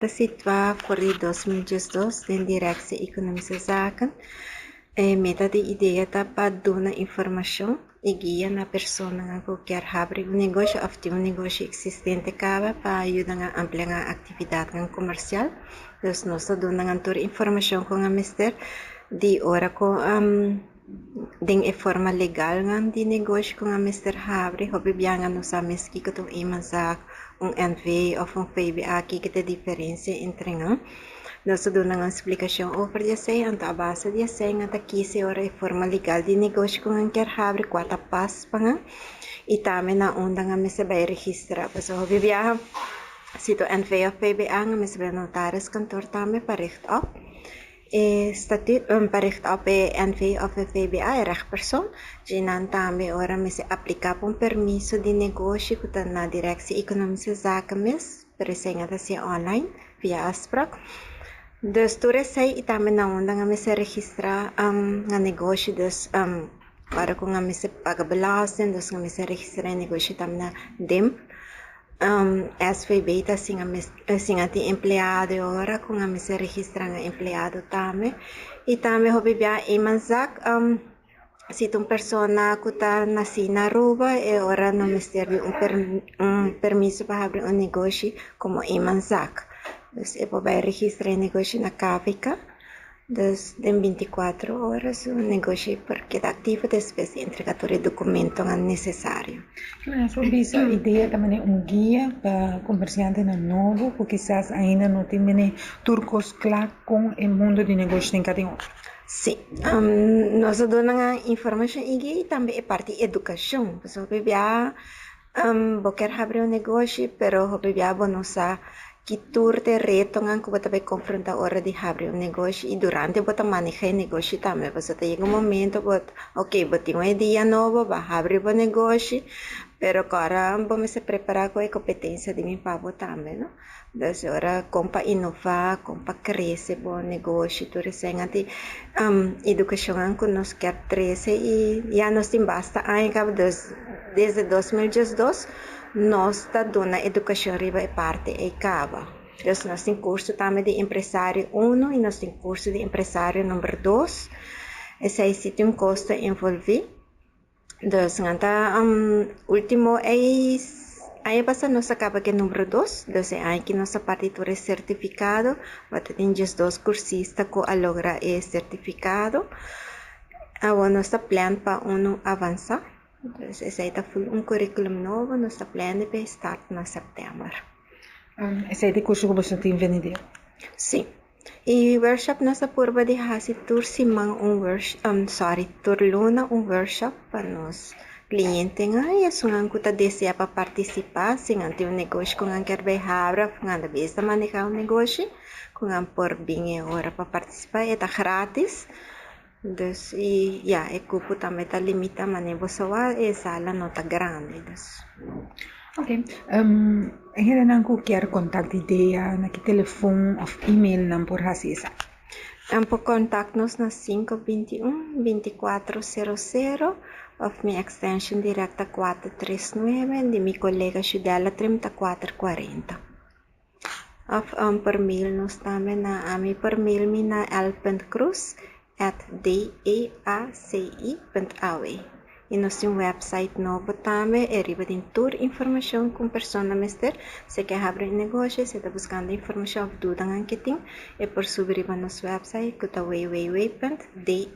Da situação por 2012 tem Direção Econômica Zaken, meta de ideia tá para dar informação e guia na pessoa que quer abrir um negócio ou um negócio existente para ajudar a ampliar a atividade comercial. Então, nós damos toda informação com a mister de hora com de forma legal de negócio com a mister abre, hobby bianga nos ames que tu imansak NV ou PBA que tem diferença entre nós damos uma explicação over de sei anta a base de sei anta aqui se ora de forma legal de negócio com a quer abre quatro passos para e também na onda a me se vai registrar para o hobby bianga se tu NV ou PBA a me se vai notaris kantor também para recht op statuut bericht op NV of VBA é rechtspersoon. Jinan também ora me se aplicar um permisso de negócio que na Direção Econômica Zaken mes, presente se online via Asproc. Dus tu sei e também na onda me se registrar negócio dus para com me se paga belasting, dus me se registrar negócio também na DEMP. SVB singa ti empleado ora com a me se registra empleado também e também hobby bia imanzak se tu persona que está nasci na Aruba e ora no me serve permisso para abrir um negócio como imanzak dus eu vou registrar negócio na Kavica dus em 24 horas o negócio porque está ativo depois de entregar todo o documento necessário. Sobre essa ideia também é guia para comerciantes novo, porque quizás ainda não tem turcos claro com o mundo de negócio em cada um. Sim, nós damos informação e também é parte de educação. Pessoal, bebia, quer abrir negócio, pero bebia bonosa que turte reto ngan ko bata confronta hora de abrir negócio e durante bota manejar negócio também. Você tem um momento bot, ok, bota uma ideia nova, vai abrir o negócio, pero agora vamos se preparar com a competência de mim para também, não? Então, agora compa inovar, compa crescer bom negócio, tu recém educação que nós quer crescer e já nós tem basta ainda desde 2012 nós está dando educação riba e parte e cava. Então, nós temos curso também de empresário 1 e nós temos curso de empresário número 2. Esse aí tem um custo envolvido. Então, último aí passa nós acaba que número 2. Então, aí que nossa partitura é certificado. Bata tem 2 cursistas que logra é certificado. Agora, nossa plan para avançar. Esse aí está um currículo novo, nossa plano para start na setembro. Esse aí é o curso que você tem vendido? Sim. E workshop nossa purba de hasi tur simang tur luna workshop para nós cliente nga e sungan kuta deseja para participar sem ante negócio com an quer behabra com an besta manejar negócio com an por bem hora para participar é tá grátis. Dus, e cupo também está limitado, mas você vai sala não está grande. Dus. Ok. Ainda não qualquer contato ideia, na que telefone ou e-mail não por raciasa. Por contato-nos na 521-2400 ou minha extension direta 439 de minha colega Judela 3440. Ou por mail nos também na por mail na l.cruz@daci.aw. E nós temos um website novo também, e riba tem toda informação com pessoa mister, se quer abrir negócio, se está buscando informação do dangan que tem, é por subir no nosso website, que está www.ideia.aw.